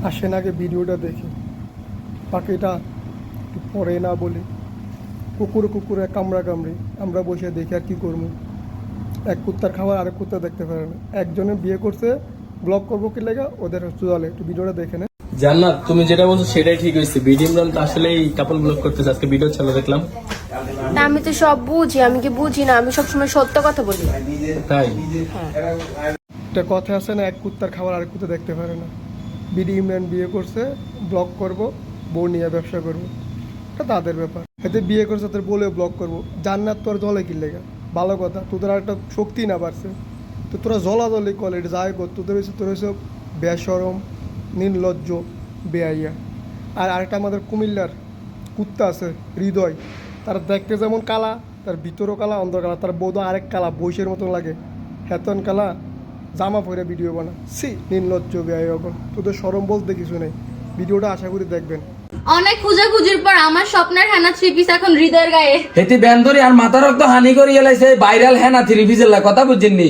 আসেন আগে ভিডিওটা দেখি, বাকিটা একটু পরে না বলি। কুকুরে কামড়া কামড়ি আমরা বসে দেখি আর কী করবো। এক কুত্তার খাবার আরেক কুত্তা দেখতে পারে না। একজনে বিয়ে করছে, ব্লগ করবো কি লেগে ওদের চলে। একটু ভিডিওটা দেখে নে। জান্নাত, তুমি যেটা বলছো সেটাই ঠিক হয়েছে। বিডি ইমরান তো আসলেই কাপল ব্লগ করতেছে, আজকে ভিডিও চালু দেখলাম। না, আমি তো সব বুঝি, আমি কি বুঝি না? আমি সবসময় সত্য কথা বলি। তাই? একটা কথা আছে না, এক কুত্তার খাবার আরেক কুত্তা দেখতে পারে না। বিডি ইমরান বিয়ে করছে, ব্লগ করব, বউ নিয়ে ব্যবসা করবো, এটা তাদের ব্যাপার। এতে বিয়ে করছে তাদের বলে ব্লগ করবো। জান্নাত তোর জলে কি লেগে ভালো কথা, তোদের আর একটা শক্তি না পারছে তো তোরা জলাজলি কল, এটা যাই কর। তোর হয়েছে বেশরম, নির্লজ্জ, বেআইয়া। আর আরেকটা আমাদের কুমিল্লার কুত্তা আছে হৃদয়, তার দেখতে যেমন কালা, তার ভিতরও কালা, অন্ধর কালা। তার বৌদ আরেক কালা, বৈশের মতন লাগে, হেতন কালা, জামা পরে ভিডিও বানা। সি নির্লজ্জ বেআই। এখন তোদের সরম বলতে কিছু নেই। ভিডিওটা আশা করি দেখবেন। অনেক খুঁজাখুঁজির পর আমার স্বপ্নের হেনা 3 পিস এখন হৃদয়ের গায়ে। হেতি ব্যান ধরি আর মাথা রক্ত হানি করি এলাইছে ভাইরাল হেনা 3 পিসের কথা বুঝছেননি।